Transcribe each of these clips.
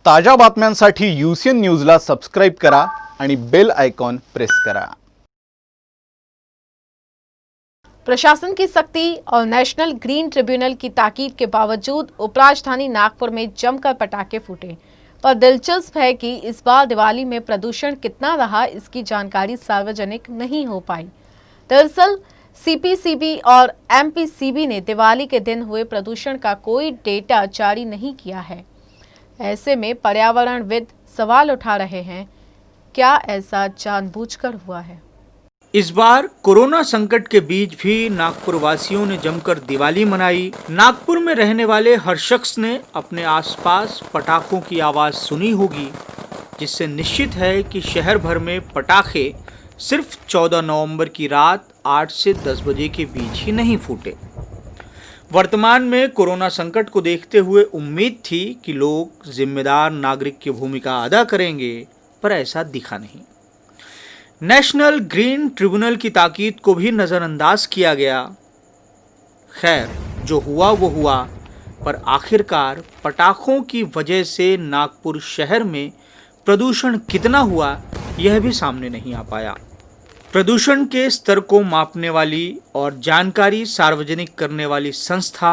ताज्या बातम्यांसाठी UCN न्यूजला सबस्क्राइब करा आणि बेल आयकॉन प्रेस करा। प्रशासन की सख्ती और नेशनल ग्रीन ट्रिब्यूनल की ताकीद के बावजूद उपराजधानी नागपुर में जमकर पटाखे फूटे। पर दिलचस्प है कि इस बार दिवाली में प्रदूषण कितना रहा, इसकी जानकारी सार्वजनिक नहीं हो पाई। दरअसल CPCB और MPCB ने दिवाली के दिन हुए प्रदूषण का कोई डेटा जारी नहीं किया है। ऐसे में पर्यावरणविद सवाल उठा रहे हैं, क्या ऐसा जानबूझकर हुआ है? इस बार कोरोना संकट के बीच भी नागपुर वासियों ने जमकर दिवाली मनाई। नागपुर में रहने वाले हर शख्स ने अपने आसपास पटाखों की आवाज़ सुनी होगी, जिससे निश्चित है कि शहर भर में पटाखे सिर्फ 14 नवंबर की रात 8 से 10 बजे के बीच ही नहीं फूटे। वर्तमान में कोरोना संकट को देखते हुए उम्मीद थी कि लोग जिम्मेदार नागरिक की भूमिका अदा करेंगे, पर ऐसा दिखा नहीं। नेशनल ग्रीन ट्रिब्यूनल की ताकीद को भी नज़रअंदाज किया गया। खैर, जो हुआ वो हुआ, पर आखिरकार पटाखों की वजह से नागपुर शहर में प्रदूषण कितना हुआ, यह भी सामने नहीं आ पाया। प्रदूषण के स्तर को मापने वाली और जानकारी सार्वजनिक करने वाली संस्था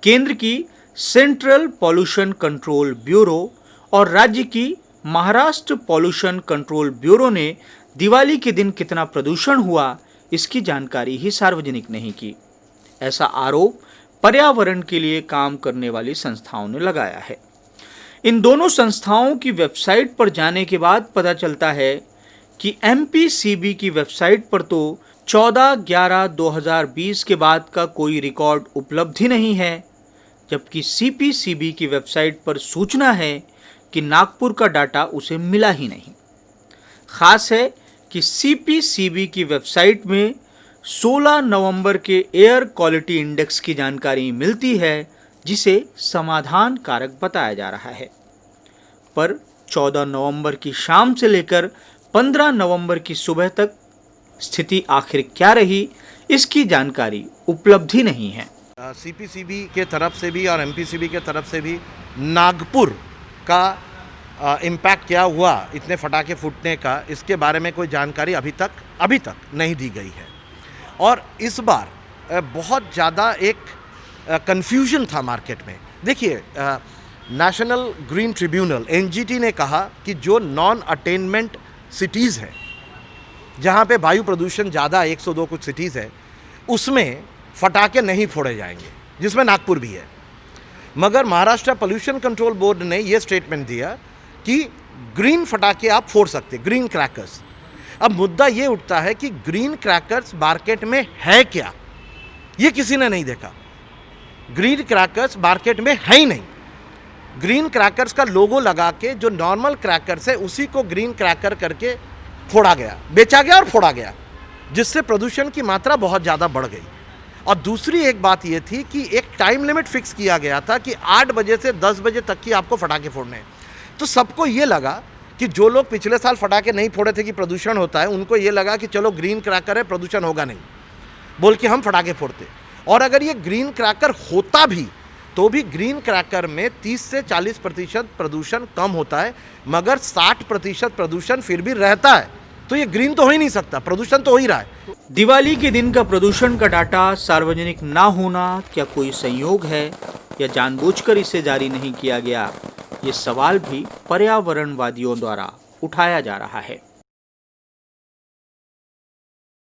केंद्र की सेंट्रल पॉल्यूशन कंट्रोल ब्यूरो और राज्य की महाराष्ट्र पॉल्यूशन कंट्रोल ब्यूरो ने दिवाली के दिन कितना प्रदूषण हुआ, इसकी जानकारी ही सार्वजनिक नहीं की। ऐसा आरोप पर्यावरण के लिए काम करने वाली संस्थाओं ने लगाया है। इन दोनों संस्थाओं की वेबसाइट पर जाने के बाद पता चलता है कि MPCB की वेबसाइट पर तो 14/11/2020 के बाद का कोई रिकॉर्ड उपलब्ध ही नहीं है, जबकि CPCB की वेबसाइट पर सूचना है कि नागपुर का डाटा उसे मिला ही नहीं। खास है कि CPCB की वेबसाइट में 16 नवंबर के एयर क्वालिटी इंडेक्स की जानकारी मिलती है, जिसे समाधान कारक बताया जा रहा है। पर 14 नवंबर की शाम से लेकर 15 नवंबर की सुबह तक स्थिति आखिर क्या रही, इसकी जानकारी उपलब्ध ही नहीं है। CPCB के तरफ से भी और MPCB के तरफ से भी नागपुर का इम्पैक्ट क्या हुआ इतने फटाके फूटने का, इसके बारे में कोई जानकारी अभी तक नहीं दी गई है। और इस बार बहुत ज़्यादा एक कन्फ्यूजन था मार्केट में। देखिए, नेशनल ग्रीन ट्रिब्यूनल NGT ने कहा कि जो नॉन अटेनमेंट सिटीज़ हैं, जहाँ पे वायु प्रदूषण ज़्यादा 102 कुछ सिटीज़ है, उसमें फटाके नहीं फोड़े जाएंगे, जिसमें नागपुर भी है। मगर महाराष्ट्र पॉल्यूशन कंट्रोल बोर्ड ने ये स्टेटमेंट दिया कि ग्रीन फटाके आप फोड़ सकते, ग्रीन क्रैकर्स। अब मुद्दा ये उठता है कि ग्रीन क्रैकर्स मार्केट में है क्या, ये किसी ने नहीं देखा। ग्रीन क्रैकर्स मार्केट में है ही नहीं। ग्रीन क्रैकर्स का लोगो लगा के जो नॉर्मल क्रैकर्स है उसी को ग्रीन क्रैकर करके फोड़ा गया, बेचा गया और फोड़ा गया, जिससे प्रदूषण की मात्रा बहुत ज़्यादा बढ़ गई। और दूसरी एक बात ये थी कि एक टाइम लिमिट फिक्स किया गया था कि 8 बजे से 10 बजे तक की आपको फटाके फोड़ने हैं। तो सबको ये लगा कि जो लोग पिछले साल फटाके नहीं फोड़े थे कि प्रदूषण होता है, उनको ये लगा कि चलो ग्रीन क्रैकर है, प्रदूषण होगा नहीं, बोल के हम फटाके फोड़ते। और अगर ये ग्रीन क्रैकर होता भी तो भी ग्रीन क्रैकर में 30 से 40% प्रदूषण कम होता है, मगर 60% प्रदूषण फिर भी रहता है। तो ये ग्रीन तो हो ही नहीं सकता, प्रदूषण तो हो ही रहा है। दिवाली के दिन का प्रदूषण का डाटा सार्वजनिक ना होना क्या कोई संयोग है, या जानबूझकर इसे जारी नहीं किया गया, ये सवाल भी पर्यावरणवादियों द्वारा उठाया जा रहा है।